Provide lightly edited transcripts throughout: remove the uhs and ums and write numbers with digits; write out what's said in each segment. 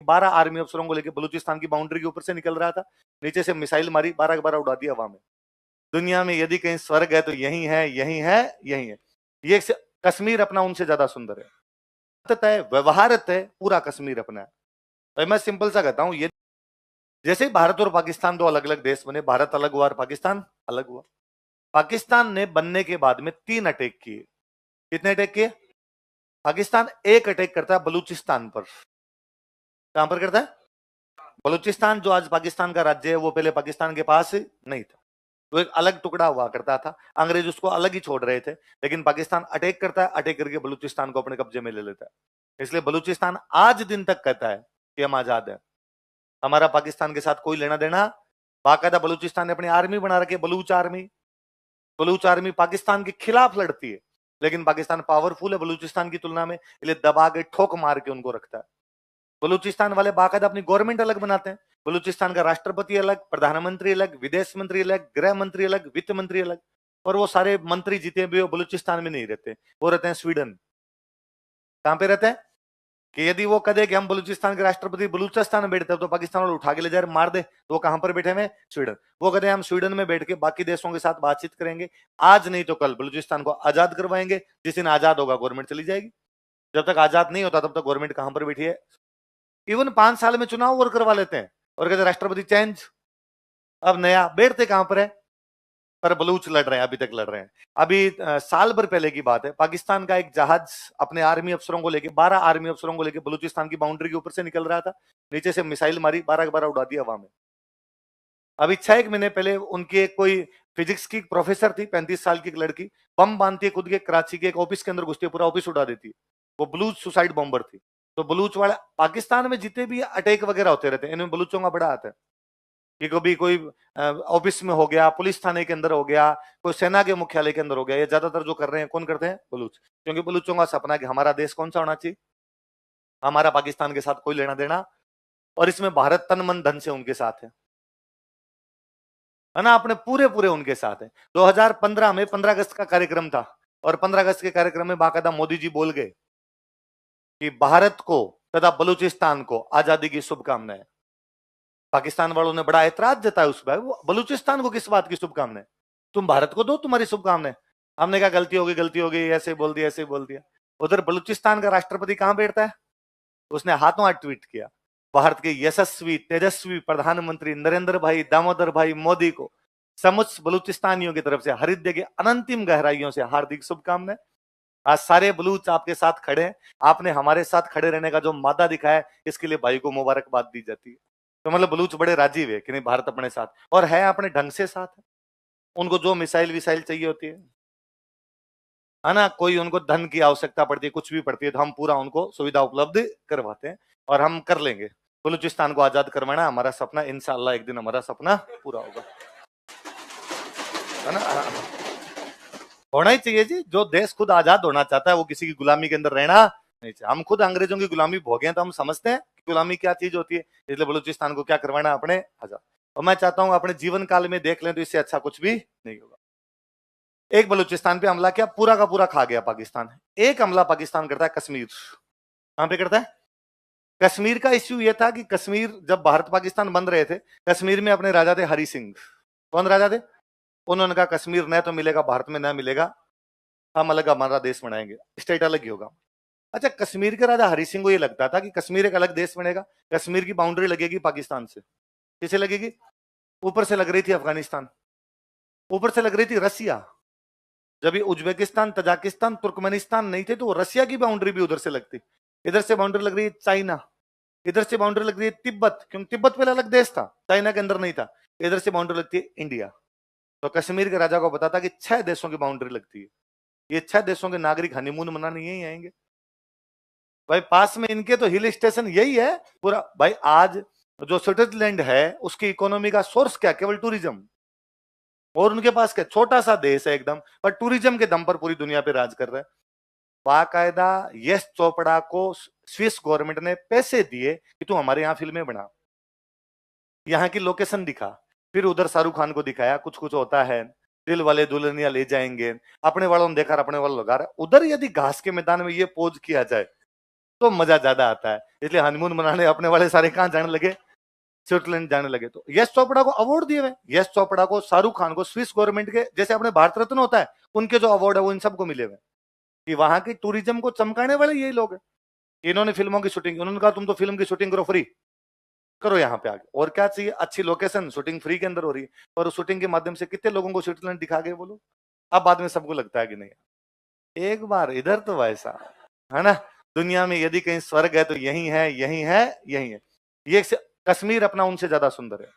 12 army अफसरों को लेकर बलूचिस्तान की बाउंड्री के ऊपर से निकल रहा था, नीचे से मिसाइल मारी, 12 के 12 उड़ा दिया हवा में। दुनिया में यदि कहीं स्वर्ग है तो यही है, यही है, यही है। ये कश्मीर अपना उनसे ज्यादा सुंदर है, व्यवहारत है, पूरा कश्मीर अपना है। तो मैं सिंपल सा कहता हूं, ये जैसे ही भारत और पाकिस्तान दो अलग अलग देश बने, भारत अलग हुआ और पाकिस्तान अलग हुआ। पाकिस्तान ने बनने के बाद में 3 अटैक किए। कितने अटैक किए? पाकिस्तान एक अटैक करता है बलूचिस्तान पर। कहां पर करता है? बलूचिस्तान जो आज पाकिस्तान का राज्य है, वो पहले पाकिस्तान के पास नहीं था, वो एक अलग टुकड़ा हुआ करता था। अंग्रेज उसको अलग ही छोड़ रहे थे, लेकिन पाकिस्तान अटैक करता है, अटैक करके बलूचिस्तान को अपने कब्जे में ले लेता है। इसलिए बलूचिस्तान आज दिन तक कहता है कि हम आजाद है, हमारा पाकिस्तान के साथ कोई लेना देना। बाकायदा बलूचिस्तान ने अपनी आर्मी बना रखी है, बलूच आर्मी। बलूच आर्मी पाकिस्तान के खिलाफ लड़ती है, लेकिन पाकिस्तान पावरफुल है बलूचिस्तान की तुलना में, इसलिए दबा के ठोक मार के उनको रखता है। बलूचिस्तान वाले बाकायदा अपनी गवर्नमेंट अलग बनाते हैं। बलूचिस्तान का राष्ट्रपति अलग, प्रधानमंत्री अलग, विदेश मंत्री अलग, गृह मंत्री अलग, वित्त मंत्री अलग। और वो सारे मंत्री जितने भी वो बलूचिस्तान में नहीं रहते, वो रहते हैं स्वीडन। कहां पे रहते हैं कि यदि वो कहे कि हम बलूचिस्तान के राष्ट्रपति बलूचिस्तान में बैठते हैं तो पाकिस्तान वाले उठा के ले जाए मार दे, तो वो कहां पर बैठे हुए? स्वीडन। वो कहते हैं हम स्वीडन में बैठ के बाकी देशों के साथ बातचीत करेंगे, आज नहीं तो कल बलूचिस्तान को आजाद करवाएंगे। जिस दिन आजाद होगा गवर्नमेंट चली जाएगी, जब तक आजाद नहीं होता तब तक गवर्नमेंट कहां पर बैठी है? इवन 5 साल में चुनाव और करवा लेते हैं और कहते राष्ट्रपति चेंज, अब नया। बैठते कहां पर है? पर बलूच लड़ रहे हैं, अभी तक लड़ रहे हैं। अभी साल भर पहले की बात है, पाकिस्तान का एक जहाज अपने आर्मी अफसरों को लेके, 12 आर्मी अफसरों को लेके बलूचिस्तान की बाउंड्री के ऊपर से निकल रहा था, नीचे से मिसाइल मारी, 12 के 12 उड़ा दिया हवा में। अभी 6 महीने पहले उनकी एक कोई फिजिक्स की प्रोफेसर थी, 35 साल की एक लड़की, बम बांधती है खुद के, कराची के एक ऑफिस के अंदर घुसती है, पूरा ऑफिस उड़ा देती है। वो बलूच सुसाइड बॉम्बर थी। तो बलूच वाले पाकिस्तान में जितने भी अटैक वगैरह होते रहते हैं, इनमें बलूचों का बड़ा हाथ है। कि कभी कोई ऑफिस में हो गया, पुलिस थाने के अंदर हो गया, कोई सेना के मुख्यालय के अंदर हो गया, ये ज्यादातर जो कर रहे हैं कौन करते हैं? बलूच। क्योंकि बलूचों का सपना है कि हमारा देश कौन सा होना चाहिए, हमारा पाकिस्तान के साथ कोई लेना देना, और इसमें भारत तन मन धन से उनके साथ है ना, अपने पूरे पूरे उनके साथ है। 2015 में 15 अगस्त का कार्यक्रम था, और 15 अगस्त के कार्यक्रम में बाकायदा मोदी जी बोल गए कि भारत को तथा बलूचिस्तान को आजादी की शुभकामनाएं। पाकिस्तान वालों ने बड़ा ऐतराज जताया उस पर, बलूचिस्तान को किस बात की शुभकामनाएं? तुम भारत को दो तुम्हारी शुभकामनाएं। हमने कहा गलती हो गई, ऐसे बोल दिया, ऐसे बोल दिया। उधर बलूचिस्तान का राष्ट्रपति कहां बैठता है? उसने हाथों हाथ ट्वीट किया, भारत के यशस्वी तेजस्वी प्रधानमंत्री नरेंद्र भाई दामोदर भाई मोदी को समस्त बलूचिस्तानियों की तरफ से हृदय के अनंतिम गहराइयों से हार्दिक शुभकामनाएं। आज सारे बलूच आपके साथ खड़े हैं, आपने हमारे साथ खड़े रहने का जो मादा दिखाया है, इसके लिए भाई को मुबारकबाद दी जाती है। तो मतलब बलूच बड़े राजी हुए कि नहीं, भारत अपने साथ, और है अपने ढंग से साथ है। उनको जो मिसाइल विसाइल चाहिए होती है ना, कोई उनको धन की आवश्यकता पड़ती है, कुछ भी पड़ती है, तो हम पूरा उनको सुविधा उपलब्ध करवाते हैं, और हम कर लेंगे। बलूचिस्तान को आजाद करवाना हमारा सपना, इंशाअल्लाह एक दिन हमारा सपना पूरा होगा, है ना। होना ही चाहिए जी, जो देश खुद आजाद होना चाहता है वो किसी की गुलामी के अंदर रहना नहीं चाहिए। हम खुद अंग्रेजों की गुलामी भोगे हैं, तो हम समझते हैं कि गुलामी क्या चीज होती है, इसलिए बलूचिस्तान को क्या करवाना अपने आजाद। और मैं चाहता हूं अपने जीवन काल में देख लें तो इससे अच्छा कुछ भी नहीं होगा। एक बलूचिस्तान पे हमला किया, पूरा का पूरा खा गया पाकिस्तान। एक हमला पाकिस्तान करता है कश्मीर। कहां पे करता है? कश्मीर का इश्यू यह था कि कश्मीर जब भारत पाकिस्तान बन रहे थे, कश्मीर में अपने राजा थे हरि सिंह। कौन राजा थे? उन्होंने कहा कश्मीर न तो मिलेगा भारत में, न मिलेगा, हम अलग हमारा देश बनाएंगे, स्टेट अलग ही होगा। अच्छा, कश्मीर के राजा हरि सिंह को यह लगता था कि कश्मीर एक अलग देश बनेगा, कश्मीर की बाउंड्री लगेगी पाकिस्तान से। किसे लगेगी? ऊपर से लग रही थी अफगानिस्तान, ऊपर से लग रही थी रसिया। जब ये उज्बेकिस्तान, तजाकिस्तान, तुर्कमेनिस्तान नहीं थे, तो रसिया की बाउंड्री भी उधर से लगती। इधर से बाउंड्री लग रही है चाइना, इधर से बाउंड्री लग रही है तिब्बत, क्योंकि तिब्बत पहले अलग देश था, चाइना के अंदर नहीं था। इधर से बाउंड्री लगती है इंडिया। तो कश्मीर के राजा को पता था कि 6 देशों की बाउंड्री लगती है, ये 6 देशों के नागरिक हनीमून मनाने यही आएंगे। भाई पास में इनके तो हिल स्टेशन यही है पूरा। भाई आज जो स्विट्जरलैंड है उसकी इकोनॉमी का सोर्स क्या? केवल टूरिज्म। और उनके पास क्या, छोटा सा देश है एकदम, पर टूरिज्म के दम पर पूरी दुनिया पे राज कर रहा है। बाकायदा यश चोपड़ा को स्विस गवर्नमेंट ने पैसे दिए कि तू हमारे यहाँ फिल्में बना, यहाँ की लोकेशन दिखा। फिर उधर शाहरुख खान को दिखाया, कुछ कुछ होता है, दिल वाले दुल्हनिया ले जाएंगे, अपने वालों ने देखा, अपने वालों लगा रहा। उधर यदि घास के मैदान में ये पोज किया जाए तो मजा ज्यादा आता है। इसलिए हनीमून मनाने अपने वाले सारे कहां जाने लगे, स्विट्जरलैंड जाने लगे। तो यश चोपड़ा को अवार्ड दिए हुए, यश चोपड़ा को, शाहरुख खान को, स्विस गवर्नमेंट के, जैसे अपने भारत रत्न होता है उनके जो अवार्ड है वो इन सबको मिले हुए, कि वहां की टूरिज्म को चमकाने वाले यही लोग हैं। इन्होंने फिल्मों की शूटिंग, उन्होंने कहा तुम तो फिल्म की शूटिंग करो, फ्री करो यहाँ पे आके, और क्या चाहिए, अच्छी लोकेशन, शूटिंग फ्री के अंदर हो रही है, और शूटिंग के माध्यम से कितने लोगों को स्विट्जरलैंड दिखा गए बोलो। अब बाद में सबको लगता है कि नहीं, एक बार इधर तो वैसा है ना, दुनिया में यदि कहीं स्वर्ग है तो यही है, यही है, यही है। ये कश्मीर अपना उनसे ज्यादा सुंदर है।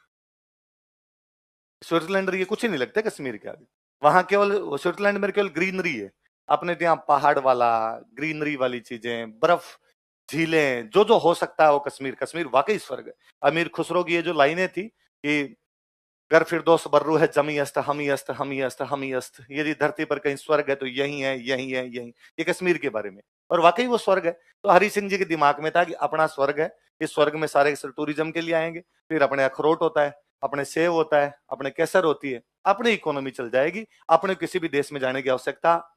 स्विट्जरलैंड ये कुछ ही नहीं लगता कश्मीर के आगे। वहां केवल स्विट्जरलैंड में केवल ग्रीनरी है, अपने तो यहाँ पहाड़ वाला, ग्रीनरी वाली चीजें, बर्फ, झीलें, जो जो हो सकता है वो कश्मीर, कश्मीर वाकई स्वर्ग है। अमीर खुसरो की ये जो लाइनें थी कि घर फिरदौस बर्रू है जमी अस्त हमी अस्त हमी अस्त हमी अस्त, यदि धरती पर कहीं स्वर्ग है तो यही है, यही है, यही, ये कश्मीर के बारे में, और वाकई वो स्वर्ग है। तो हरि सिंह जी के दिमाग में था कि अपना स्वर्ग है, इस स्वर्ग में सारे टूरिज्म के लिए आएंगे, फिर अपने अखरोट होता है, अपने सेब होता है, अपने केसर होती है, अपनी इकोनॉमी चल जाएगी, अपने किसी भी देश में जाने की आवश्यकता।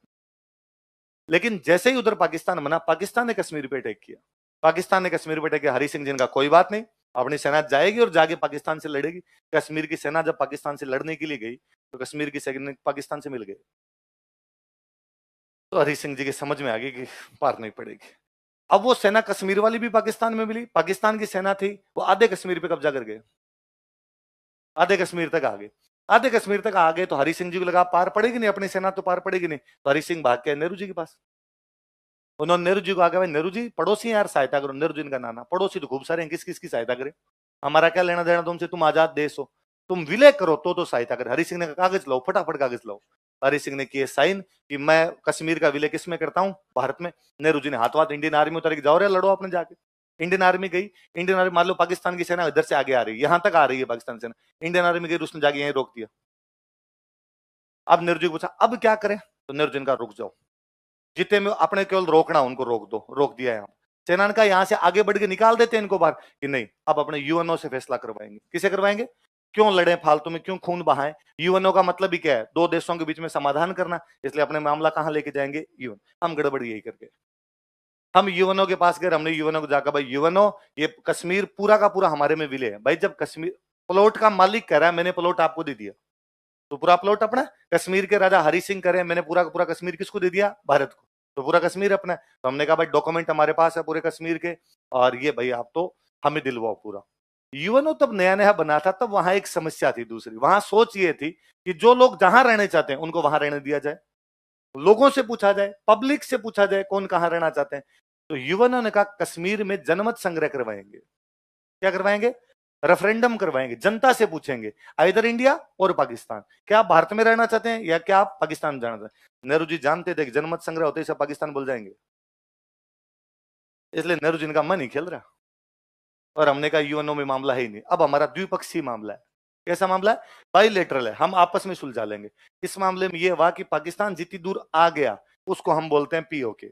लेकिन जैसे ही उधर पाकिस्तान बना, पाकिस्तान ने कश्मीर पे अटैक किया, पाकिस्तान ने कश्मीर पे अटैक किया। हरि सिंह जी का कोई बात नहीं, अपनी सेना जाएगी और जाके पाकिस्तान से लड़ेगी। कश्मीर की सेना जब पाकिस्तान से लड़ने के लिए गई तो कश्मीर की सेना पाकिस्तान से मिल गई, तो हरि सिंह जी की समझ में आ गई कि पार नहीं पड़ेगी। अब वो सेना कश्मीर वाली भी पाकिस्तान में मिली, पाकिस्तान की सेना थी वो आधे कश्मीर पे कब्जा कर गए, आधे कश्मीर तक आ गए, आधे कश्मीर तक आ गए। तो हरि सिंह जी को लगा पार पड़ेगी नहीं, अपनी सेना तो पार पड़ेगी नहीं, तो हरि सिंह भाग के नेहरू जी के पास। उन्होंने नेहरू जी को आगे, भाई नेहरू जी पड़ोसी हैं यार, सहायता करो। नेहरू जी का नाना, पड़ोसी तो खूब सारे हैं, किस किस की सहायता करे, हमारा क्या लेना देना तुमसे, तुम आजाद देश हो, तुम विलय करो तो सहायता करे। हरि सिंह ने कागज लाओ, फटाफट कागज लाओ। हरि सिंह ने किए साइन कि मैं कश्मीर का विलय किस में करता हूँ, भारत में। नेहरू जी ने हाथ हाथ इंडियन आर्मी उतर के, जाओ रे लड़ो अपने जाके। इंडियन आर्मी गई, इंडियन आर्मी, मान लो पाकिस्तान की सेना इधर से आगे आ रही है, यहां तक आ रही है पाकिस्तान सेना, इंडियन आर्मी गई, उसने जाके यहीं रोक दिया। अब नेहरू जी को पूछा अब क्या करें, तो नेहरू जी ने कहा रुक जाओ, जितने में अपने केवल रोकना, उनको रोक दो, रोक दिया। यहाँ सेना का यहां से आगे बढ़ के निकाल देते हैं इनको बाहर, कि नहीं अब अपने यूएनओ से फैसला करवाएंगे। किसे करवाएंगे, क्यों लड़े फालतू में, क्यों खून बहाएं। यूएनओ का मतलब ही क्या है, दो देशों के बीच में समाधान करना, इसलिए अपने मामला कहां लेके जाएंगे, यूएन। हम गड़बड़ी यही करके, हम यूएनओ के पास गए, हमने यूएनओ को जाकर, भाई यूएनओ ये कश्मीर पूरा का पूरा हमारे में विलय है। भाई जब कश्मीर प्लॉट का मालिक कह रहा है मैंने प्लॉट आपको दे दिया, तो पूरा प्लॉट अपना। कश्मीर के राजा हरि सिंह करे मैंने पूरा का पूरा कश्मीर किसको दे दिया, भारत को, तो पूरा कश्मीर अपना है। तो हमने कहा भाई डॉक्यूमेंट हमारे पास है पूरे कश्मीर के, और ये भाई आप तो हमें दिलवाओ पूरा। यूएनओ तब नया नया बना था, तब वहां एक समस्या थी दूसरी, वहां सोच ये थी कि जो लोग जहां रहने चाहते हैं उनको वहां रहने दिया जाए, लोगों से पूछा जाए, पब्लिक से पूछा जाए कौन कहां रहना चाहते हैं। तो यूएनओ ने कहा कश्मीर में जनमत संग्रह करवाएंगे। क्या करवाएंगे, रेफरेंडम करवाएंगे, जनता से पूछेंगे इधर इंडिया और पाकिस्तान, क्या आप भारत में रहना चाहते हैं या क्या आप पाकिस्तान जाना चाहते हैं। नेहरू जी जानते थे कि जनमत संग्रह होते ही सब पाकिस्तान बोल जाएंगे, इसलिए नेहरू जी का मन ही खेल रहा। और हमने कहा यूएनओ में मामला है ही नहीं, अब हमारा द्विपक्षीय मामला है। कैसा मामला है, बाइलेटरल है, हम आपस में सुलझा लेंगे। इस मामले में यह हुआ कि पाकिस्तान जितनी दूर आ गया उसको हम बोलते हैं पीओके।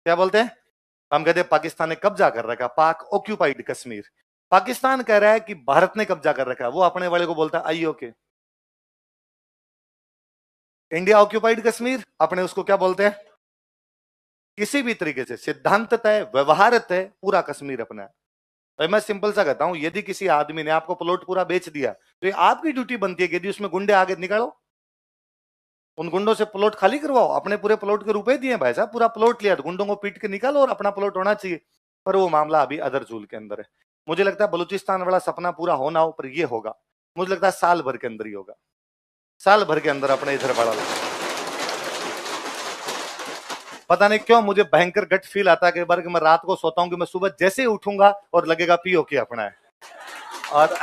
क्या बोलते हैं, हम कहते हैं पाकिस्तान ने कब्जा कर रखा, पाक ऑक्यूपाइड कश्मीर। पाकिस्तान कह रहा है कि भारत ने कब्जा कर रखा है, वो अपने वाले को बोलता है आईओके। इंडिया ऑक्यूपाइड कश्मीर, अपने उसको क्या बोलते हैं, किसी भी तरीके से सिद्धांत तय, व्यवहार तय, पूरा कश्मीर अपना है। भाई मैं सिंपल सा कहता हूं, यदि किसी आदमी ने आपको प्लॉट पूरा बेच दिया तो ये आपकी ड्यूटी बनती है कि यदि उसमें गुंडे आगे निकालो, उन गुंडों से प्लॉट खाली करवाओ। अपने पूरे प्लॉट के रुपए दिए भाई साहब, पूरा प्लॉट लिया तो गुंडों को पीट के निकालो और अपना प्लॉट होना चाहिए। पर वो मामला अभी अदर झूल के अंदर है। मुझे लगता है बलूचिस्तान वाला सपना पूरा होना हो, पर ये होगा मुझे लगता है साल भर के अंदर ही होगा, साल भर के अंदर अपने इधर बड़ा लगता। पता नहीं क्यों मुझे भयंकर गट फील आता है कई बार कि मैं रात को सोता हूं कि मैं सुबह जैसे ही उठूंगा और लगेगा पीओके अपना है। और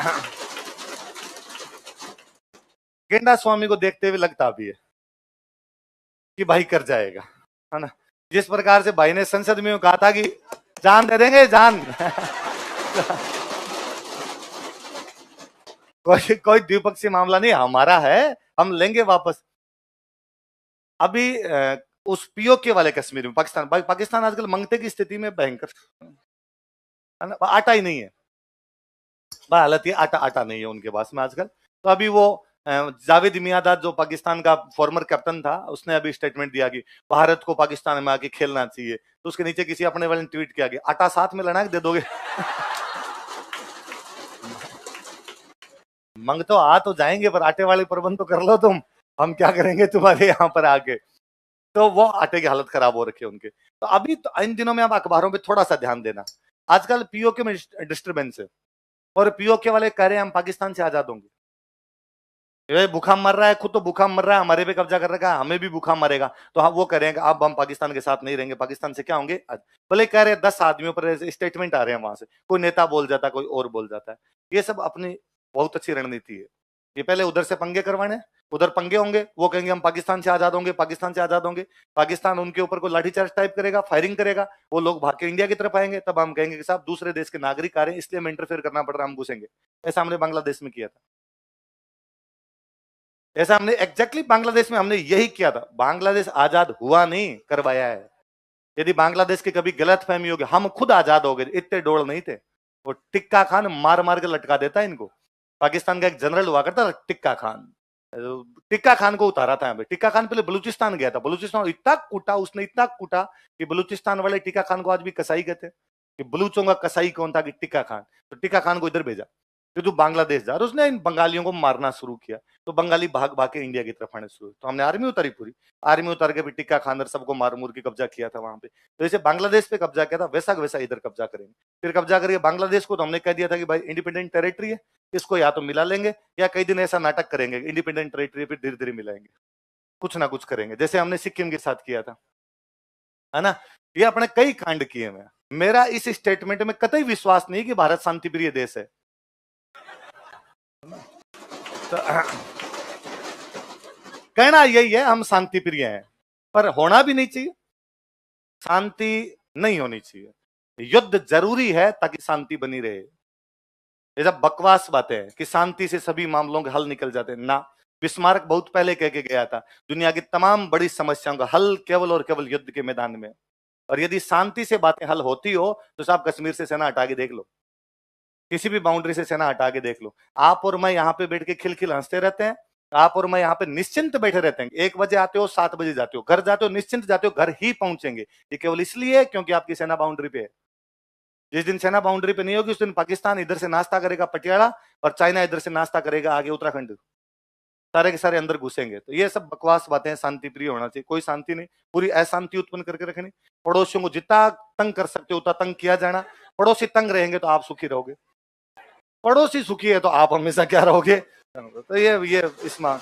गेंडा स्वामी को देखते हुए लगता भी है कि भाई कर जाएगा, है ना। जिस प्रकार से भाई ने संसद में कहा था कि जान दे देंगे जान कोई द्विपक्षीय मामला नहीं हमारा है, हम लेंगे वापस। अभी उस पीओके वाले कश्मीर में पाकिस्तान, भाई पाकिस्तान आजकल मंगते की स्थिति में भयंकर, है ना, आटा ही नहीं है, हालत ये आटा आटा नहीं है उनके पास में आजकल। तो अभी वो जावेद मियांदाद जो पाकिस्तान का फॉर्मर कैप्टन था, उसने अभी स्टेटमेंट दिया कि भारत को पाकिस्तान में आके खेलना चाहिए। तो उसके नीचे किसी अपने वाले ने ट्वीट किया कि आटा साथ में लड़ा के दे दोगे। मंग तो आ तो जाएंगे, पर आटे वाले प्रबंध तो कर लो तुम, हम क्या करेंगे तुम्हारे यहाँ पर आके। तो वो आटे की हालत खराब हो रखी है उनके। तो अभी तो इन दिनों में आप अखबारों पे थोड़ा सा ध्यान देना, आजकल पीओके में डिस्टर्बेंस है, और पीओके वाले कह रहे हैं हम पाकिस्तान से आजाद होंगे। ये भूखा मर रहा है, खुद तो भूखा मर रहा है, हमारे पे कब्जा कर रखा है, हमें भी भूखा मरेगा। तो हम वो करेंगे अब हम पाकिस्तान के साथ नहीं रहेंगे, पाकिस्तान से क्या होंगे। भले कह रहे हैं 10 आदमियों पर स्टेटमेंट आ रहे हैं वहां से, कोई नेता बोल जाता है, कोई और बोल जाता है। ये सब अपनी बहुत अच्छी रणनीति है। ये पहले उधर से पंगे करवाने, उधर पंगे होंगे, वो कहेंगे हम पाकिस्तान से आजाद होंगे, पाकिस्तान से आजाद होंगे। पाकिस्तान उनके ऊपर कोई लाठीचार्ज टाइप करेगा, फायरिंग करेगा, वो लोग भाग के इंडिया की तरफ आएंगे, तब हम कहेंगे कि साहब दूसरे देश के नागरिक आ रहे हैं, इसलिए हमें इंटरफेयर करना पड़ रहा है, हम घुसेंगे। ऐसा हमने बांग्लादेश में किया था, ऐसा हमने एग्जैक्टली बांग्लादेश में हमने यही किया था। बांग्लादेश आजाद हुआ नहीं, करवाया है। यदि बांग्लादेश की कभी गलत फहमी होगी, हम खुद आजाद हो गए, इतने डोल नहीं थे। वो टिक्का खान मार मार के लटका देता है इनको। पाकिस्तान का एक जनरल हुआ करता था टिक्का खान, टिक्का खान को उतारा था यहाँ पे। टिक्का खान पहले बलूचिस्तान गया था, बलूचिस्तान इतना कूटा उसने, इतना कूटा कि बलूचिस्तान वाले टिक्का खान को आज भी कसाई कहते हैं कि बलूचों का कसाई कौन था, कि टिक्का खान। तो टिक्का खान को इधर भेजा कि तू बांग्लादेश जा, और उसने इन बंगालियों को मारना शुरू किया। तो बंगाली भाग भाग के इंडिया की तरफ आने शुरू, तो हमने आर्मी उतारी, पूरी आर्मी उतार के भी टिक्का खान और सबको मार मूर के कब्जा किया था वहां पे। तो जैसे बांग्लादेश पे कब्जा किया था, वैसा वैसा इधर कब्जा करेंगे। फिर कब्जा करके बांग्लादेश को तो हमने कह दिया था कि भाई इंडिपेंडेंट टेरिटरी है, इसको या तो मिला लेंगे, या कई दिन ऐसा नाटक करेंगे इंडिपेंडेंट टेरिटरी पे धीरे धीरे मिलाएंगे, कुछ ना कुछ करेंगे, जैसे हमने सिक्किम के साथ किया था, है ना। ये अपने कई कांड किए हैं। मेरा इस स्टेटमेंट में कतई विश्वास नहीं कि भारत शांति प्रिय देश है। तो कहना यही है हम शांति प्रिय हैं, पर होना भी नहीं चाहिए, शांति नहीं होनी चाहिए। युद्ध जरूरी है ताकि शांति बनी रहे। ये सब बकवास बातें हैं कि शांति से सभी मामलों के हल निकल जाते हैं ना। बिस्मार्क बहुत पहले कह के गया था, दुनिया की तमाम बड़ी समस्याओं का हल केवल और केवल युद्ध के मैदान में। और यदि शांति से बातें हल होती हो तो साहब कश्मीर से सेना हटा के देख लो, किसी भी बाउंड्री से सेना हटा के देख लो। आप और मैं यहाँ पे बैठ के खिलखिल हंसते रहते हैं, आप और मैं यहाँ पे निश्चिंत बैठे रहते हैं। 1 बजे आते हो, 7 बजे जाते हो, घर जाते हो निश्चिंत जाते हो, घर ही पहुंचेंगे। ये केवल इसलिए क्योंकि आपकी सेना बाउंड्री पे है। जिस दिन सेना बाउंड्री पे नहीं होगी, उस दिन पाकिस्तान इधर से नाश्ता करेगा पटियाला, और चाइना इधर से नाश्ता करेगा आगे उत्तराखंड, सारे के सारे अंदर घुसेंगे। तो ये सब बकवास बातें हैं, शांति प्रिय होना चाहिए, कोई शांति नहीं, पूरी अशांति उत्पन्न करके रखनी। पड़ोसियों को जितना तंग कर सकते हो उतना तंग किया जाना। पड़ोसी तंग रहेंगे तो आप सुखी रहोगे, पड़ोसी सुखी है तो आप हमेशा क्या रहोगे। तो ये इसमें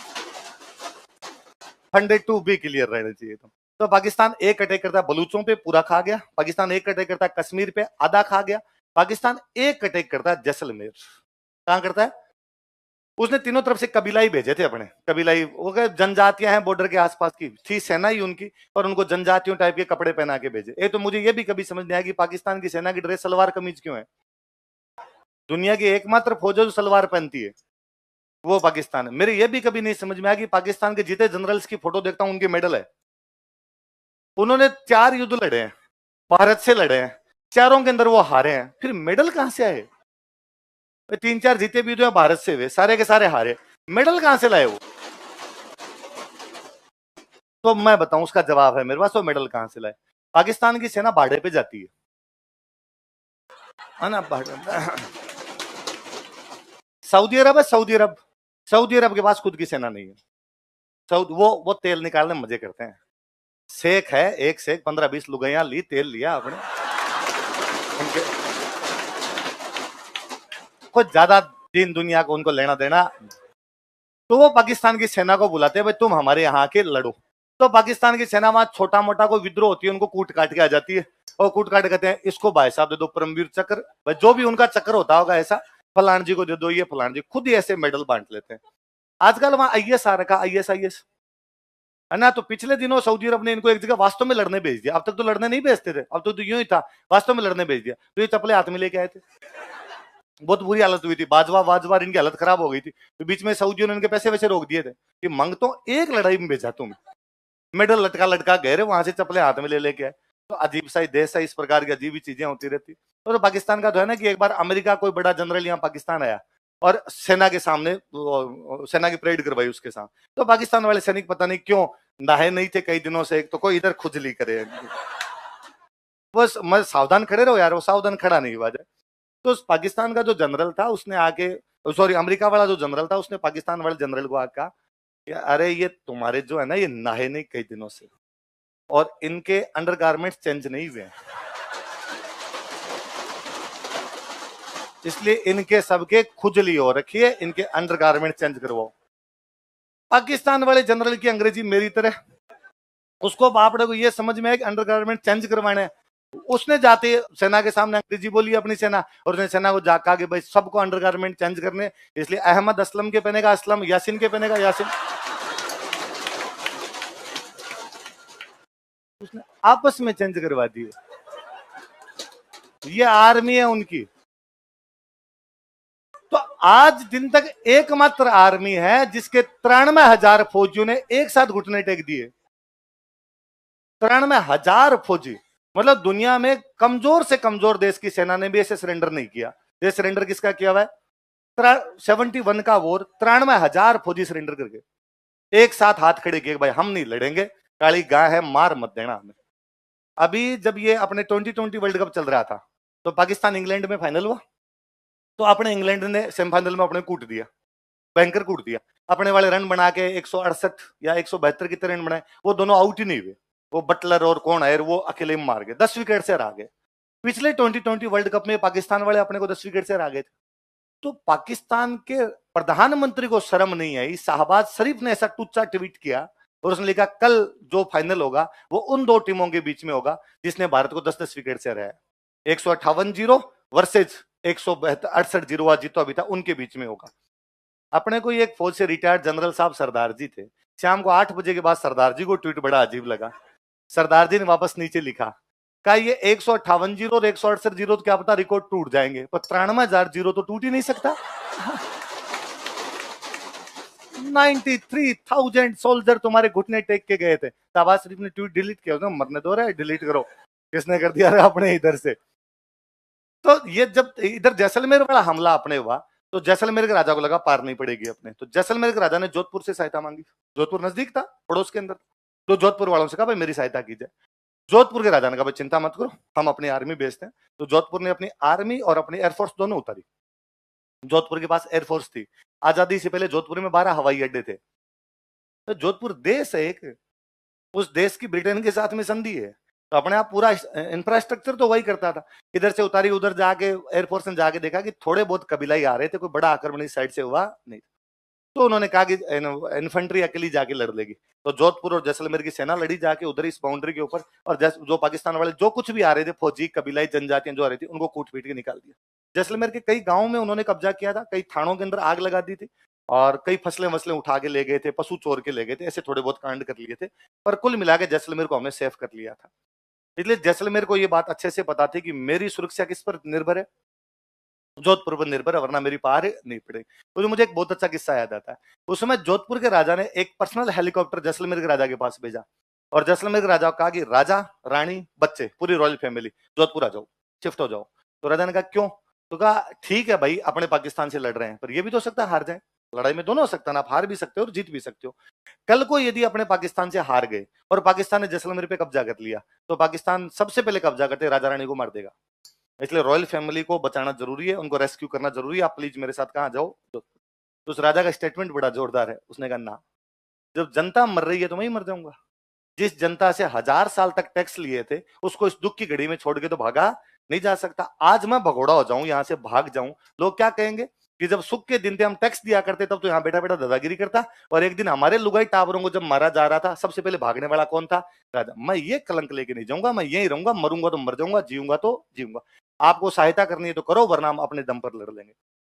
फंडेड टू बी क्लियर रहना चाहिए। तो पाकिस्तान एक अटैक करता है बलूचों पे, पूरा खा गया। पाकिस्तान एक अटैक करता है कश्मीर पे, आधा खा गया। पाकिस्तान एक अटैक करता है जैसलमेर, कहां करता है, उसने तीनों तरफ से कबीलाई भेजे थे अपने, कबीलाई वो जनजातियां हैं बॉर्डर के आसपास की थी, सेना ही उनकी, और उनको जनजातियों टाइप के कपड़े पहना के भेजे। ये तो मुझे ये भी कभी समझ नहीं आया कि पाकिस्तान की सेना की ड्रेस सलवार कमीज क्यों है। दुनिया की एकमात्र फौज जो सलवार पहनती है वो पाकिस्तान है। मेरे ये भी कभी नहीं समझ में आया कि पाकिस्तान के जीते जनरल्स की फोटो देखता हूं, उनके मेडल है। उन्होंने 4 युद्ध लड़े हैं, भारत से लड़े हैं, चारों के अंदर वो हारे हैं, फिर मेडल कहां से आए। 3-4 जीते भी हुए भारत से, वे सारे के सारे हारे, मेडल कहां से लाए वो। तो मैं बताऊं, उसका जवाब है मेरे पास, वो मेडल कहां से लाए। पाकिस्तान की सेना भाड़े पे जाती है ना, सऊदी अरब है, सऊदी अरब, सऊदी अरब के पास खुद की सेना नहीं है। वो तेल निकालने मजे करते हैं। शेख है, एक शेख 15-20 लुगाइयां ली, तेल लिया आपने, कुछ ज्यादा दीन दुनिया को उनको लेना देना। तो वो पाकिस्तान की सेना को बुलाते हैं, भाई तुम हमारे यहाँ के लड़ो। तो पाकिस्तान की सेना वहां छोटा मोटा कोई विद्रोह होती है, उनको कूट काट के आ जाती है, और कूट काट कहते हैं इसको भाई साहब दे दो परमवीर चक्र, भाई जो भी उनका चक्र होता होगा ऐसा, फलान जी को दे दो, ये फलान जी खुद ही ऐसे मेडल बांट लेते हैं। आजकल वहां आईएस आ रखा, आईएस है ना। तो पिछले दिनों सऊदी अरब ने इनको एक जगह वास्तव में लड़ने भेज दिया। अब तक तो लड़ने नहीं भेजते थे, अब तो यूं ही था, वास्तव में लड़ने भेज दिया। तो ये चपले हाथ में लेके आए थे, बहुत बुरी हालत हुई थी, बाजवा इनकी हालत खराब हो गई थी। तो बीच में सऊदियों ने इनके पैसे वैसे रोक दिए थे कि मंग तो एक लड़ाई में भेजा तुम, मेडल लटका लटका गए रे, वहां से चपले हाथ में ले लेके आए। तो अजीब सा ही देश है, इस प्रकार की अजीब ही चीजें होती रहती। तो पाकिस्तान का तो है ना कि एक बार अमेरिका कोई बड़ा जनरल यहाँ पाकिस्तान आया, और सेना के सामने सेना की परेड करवाई उसके साथ। तो पाकिस्तान वाले सैनिक पता नहीं क्यों नहाए नहीं थे कई दिनों से, तो कोई इधर खुजली करे, बस मैं सावधान खड़े रहो यार, वो सावधान खड़ा नहीं हुआ जाए। तो पाकिस्तान का जो जनरल था उसने आके, सॉरी अमेरिका वाला जो जनरल था उसने पाकिस्तान वाले जनरल को आके कहा कि अरे ये तुम्हारे जो है ना ये नहाए नहीं कई दिनों से, और इनके अंडरगारमेंट्स चेंज नहीं हुए, इसलिए इनके सबके खुजली हो रखी है, इनके अंडरगारमेंट चेंज करवाओ। पाकिस्तान वाले जनरल की अंग्रेजी मेरी तरह, उसको बापड़े को ये समझ में आया कि अंडरगारमेंट चेंज करवाने, उसने जाते सेना के सामने अंग्रेजी बोली अपनी सेना, और उसने सेना को जाकर कि भाई सबको अंडरगारमेंट चेंज करने, इसलिए अहमद असलम के पहनेगा असलम, यासिन के पहनेगा यासिन। उसने आपस में चेंज करवा दिए। ये आर्मी है उनकी। तो आज दिन तक एकमात्र आर्मी है जिसके 93,000 फौजियों ने एक साथ घुटने टेक दिए। 93,000 फौजी, मतलब दुनिया में कमजोर से कमजोर देश की सेना ने भी ऐसे सरेंडर नहीं किया। ये सरेंडर किसका किया हुआ है? 71 का वॉर 93,000 फौजी सरेंडर करके एक साथ हाथ खड़े किए, भाई हम नहीं लड़ेंगे, काली गाय है, मार मत देना हमें। अभी जब ये अपने 2020 वर्ल्ड कप चल रहा था तो पाकिस्तान इंग्लैंड में फाइनल हुआ, तो अपने इंग्लैंड ने सेमीफाइनल में अपने कूट दिया, भयंकर कूट दिया। अपने वाले रन बना के 168 या 172 कितने रन बनाए, वो दोनों आउट ही नहीं हुए। वो बटलर और कौन है वो अकेले मार गए, 10 विकेट से हरा गए। पिछले 2020 वर्ल्ड कप में पाकिस्तान वाले अपने को 10 विकेट से हरा गए थे। तो पाकिस्तान के प्रधानमंत्री को शर्म नहीं आई, शाहबाज शरीफ ने ऐसा टुच्चा ट्वीट किया और उसने लिखा कल जो फाइनल होगा वो उन दो टीमों के बीच में होगा जिसने भारत को 10-10 विकेट से हराया। 158-0 वर्सेज 168-0 आज जीतो अभी था, उनके बीच में होगा। अपने को एक फौज से रिटायर्ड जनरल साहब सरदार जी थे, शाम को 8 बजे के बाद सरदार जी को ट्वीट बड़ा अजीब लगा। सरदार जी ने वापस नीचे लिखा, कहा ये 158-0 और 168-0 तो क्या पता रिकॉर्ड टूट जाएंगे, पर 93,000 तो टूट ही नहीं सकता। 93,000 सोल्जर तुम्हारे घुटने टेक के गए थे। शाहबाज शरीफ ने ट्वीट डिलीट किया, उसने मरने दो रहा है, डिलीट करो। किसने कर दिया अपने इधर से। तो ये जब इधर जैसलमेर वाला हमला अपने हुआ तो जैसलमेर के राजा को लगा पार नहीं पड़ेगी अपने, तो जैसलमेर के राजा ने जोधपुर से सहायता मांगी। जोधपुर नजदीक था पड़ोस के अंदर, तो जोधपुर वालों से कहा भाई मेरी सहायता कीजिए। जोधपुर के राजा ने कहा भाई चिंता मत करो, हम अपनी आर्मी भेजते हैं। तो जोधपुर ने अपनी आर्मी और अपनी एयरफोर्स दोनों उतारी। जोधपुर के पास एयरफोर्स थी, आजादी से पहले जोधपुर में 12 हवाई अड्डे थे। तो जोधपुर देश है एक, उस देश की ब्रिटेन के साथ में संधि है, तो अपने आप पूरा इंफ्रास्ट्रक्चर तो वही करता था। इधर से उतारी, उधर जाके एयरफोर्स ने जाके देखा कि थोड़े बहुत कबीलाई आ रहे थे, कोई बड़ा आक्रमण इस साइड से हुआ नहीं। तो उन्होंने कहा कि इन्फेंट्री अकेली जाके लड़ लेगी। तो जोधपुर और जैसलमेर की सेना लड़ी जाके उधर इस बाउंड्री के ऊपर, और जो पाकिस्तान वाले जो कुछ भी आ रहे थे फौजी कबीलाई जनजातियां जो आ रही थी उनको कूट पीट के निकाल दिया। जैसलमेर के कई गांवों में उन्होंने कब्जा किया था, कई थानों के अंदर आग लगा दी थी, और कई फसलें वसलें उठा के ले गए थे, पशु चोर के ले गए थे, ऐसे थोड़े बहुत कांड कर लिए थे। पर कुल मिला के जैसलमेर को हमने सेफ कर लिया था। इसलिए जैसलमेर को ये बात अच्छे से पता थी कि मेरी सुरक्षा किस पर निर्भर है, जोधपुर पर निर्भर है, वरना मेरी पार नहीं पड़ेगी। तो मुझे एक बहुत अच्छा किस्सा याद आता है। उस समय जोधपुर के राजा ने एक पर्सनल हेलीकॉप्टर जैसलमेर के राजा के पास भेजा, और जैसलमेर के राजा को कहा कि राजा, रानी, बच्चे, पूरी रॉयल फैमिली जोधपुर आ जाओ, शिफ्ट हो जाओ। तो राजा ने कहा क्यों? तो कहा ठीक है भाई, अपने पाकिस्तान से लड़ रहे हैं, पर ये भी तो हो सकता है हार जाए, लड़ाई में दोनों हो सकता है ना, आप हार भी सकते हो और जीत भी सकते हो। कल को यदि अपने पाकिस्तान से हार गए और पाकिस्तान ने जैसलमेर पे कब्जा कर लिया, तो पाकिस्तान सबसे पहले कब्जा करते राजा रानी को मार देगा। इसलिए रॉयल फैमिली को बचाना जरूरी है, उनको रेस्क्यू करना जरूरी है, आप प्लीज मेरे साथ कहाँ जाओ। तो उस राजा का स्टेटमेंट बड़ा जोरदार है, उसने कहा ना, जब जनता मर रही है तो मैं ही मर जाऊंगा। जिस जनता से 1000 साल तक टैक्स लिए थे उसको इस दुख की घड़ी में छोड़ के तो भागा नहीं जा सकता। आज मैं भगोड़ा हो जाऊं, यहां से भाग जाऊं, लोग क्या कहेंगे कि जब सुख के दिन थे हम टैक्स दिया करते तब तो यहाँ बैठा बैठा दादागिरी करता, और एक दिन हमारे लुगाई टावरों को जब मारा जा रहा था सबसे पहले भागने वाला कौन था? राजा। मैं ये कलंक लेके नहीं जाऊंगा, मैं यही रहूंगा, मरूंगा तो मर जाऊंगा, जीऊंगा तो जीऊंगा। आपको सहायता करनी है तो करो, वरना हम अपने दम पर लड़ लेंगे।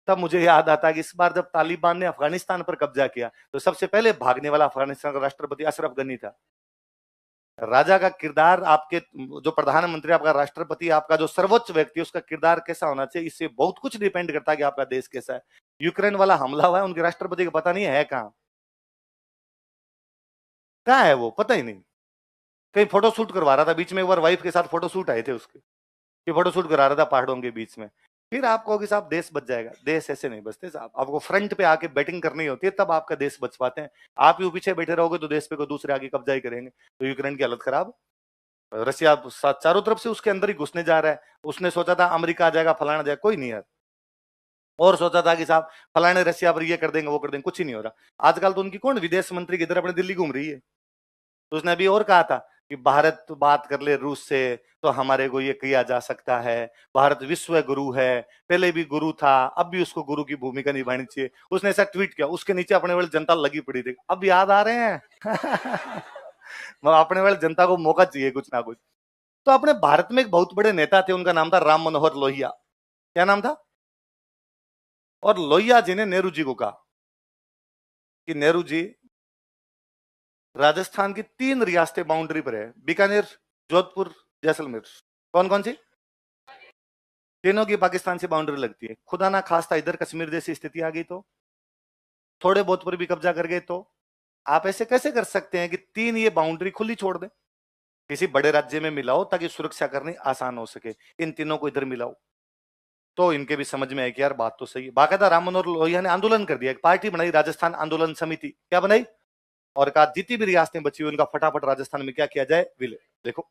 तब मुझे याद आता है कि इस बार जब तालिबान ने अफगानिस्तान पर कब्जा किया तो सबसे पहले भागने वाला अफगानिस्तान का राष्ट्रपति अशरफ गनी था। राजा का किरदार, आपके जो प्रधानमंत्री, आपका राष्ट्रपति, आपका जो सर्वोच्च व्यक्ति है उसका किरदार कैसा होना चाहिए, इससे बहुत कुछ डिपेंड करता है कि आपका देश कैसा है। यूक्रेन वाला हमला हुआ है, उनके राष्ट्रपति को पता नहीं है कहाँ कहाँ है, वो पता ही नहीं। कहीं फोटो शूट करवा रहा था बीच में, एक बार वाइफ के साथ फोटो शूट आए थे उसके, कि फोटो शूट करा रहा था पहाड़ों के बीच में। फिर आप कहोगे साहब देश बच जाएगा। देश ऐसे नहीं बचते साहब, आपको फ्रंट पे आके बैटिंग करनी होती है, तब आपका देश बच पाते हैं। आप यूं पीछे बैठे रहोगे तो देश पे कोई दूसरे आगे कब्जा ही करेंगे। तो यूक्रेन की हालत खराब, रशिया चारों तरफ से उसके अंदर ही घुसने जा रहा है। उसने सोचा था अमेरिका आ जाएगा, फलाना जाएगा, कोई नहीं यार। और सोचा था कि साहब फलाने रशिया पर ये कर देंगे, वो कर देंगे, कुछ ही नहीं हो रहा। आजकल तो उनकी कौन विदेश मंत्री की तरह अपने दिल्ली घूम रही है। तो उसने अभी और कहा था कि भारत तो बात कर ले रूस से तो हमारे को ये किया जा सकता है, भारत विश्व गुरु है, पहले भी गुरु था, अब भी उसको गुरु की भूमिका निभानी चाहिए। उसने ऐसा ट्वीट किया, उसके नीचे अपने वाली जनता लगी पड़ी थी, अब याद आ रहे हैं। अपने वाली जनता को मौका चाहिए कुछ ना कुछ। तो अपने भारत में एक बहुत बड़े नेता थे, उनका नाम था राम मनोहर लोहिया। क्या नाम था? और लोहिया जी ने नेहरू जी को कहा कि नेहरू जी, राजस्थान की 3 रियासतें बाउंड्री पर है, बीकानेर, जोधपुर, जैसलमेर। कौन कौन सी? तीनों की पाकिस्तान से बाउंड्री लगती है। खुदा ना खास्ता इधर कश्मीर जैसी स्थिति आ गई तो, थोड़े बहुत पर भी कब्जा कर गए तो आप ऐसे कैसे कर सकते हैं कि 3 ये बाउंड्री खुली छोड़ दें? किसी बड़े राज्य में मिलाओ ताकि सुरक्षा करनी आसान हो सके, इन तीनों को इधर मिलाओ। तो इनके भी समझ में आया कि यार बात तो सही है। बाकायदा राम मनोहर लोहिया ने आंदोलन कर दिया, एक पार्टी बनाई, राजस्थान आंदोलन समिति। क्या बनाई? और कहा जितनी भी रियासतें बची हुई उनका फटाफट राजस्थान में क्या किया जाए, विलय। देखो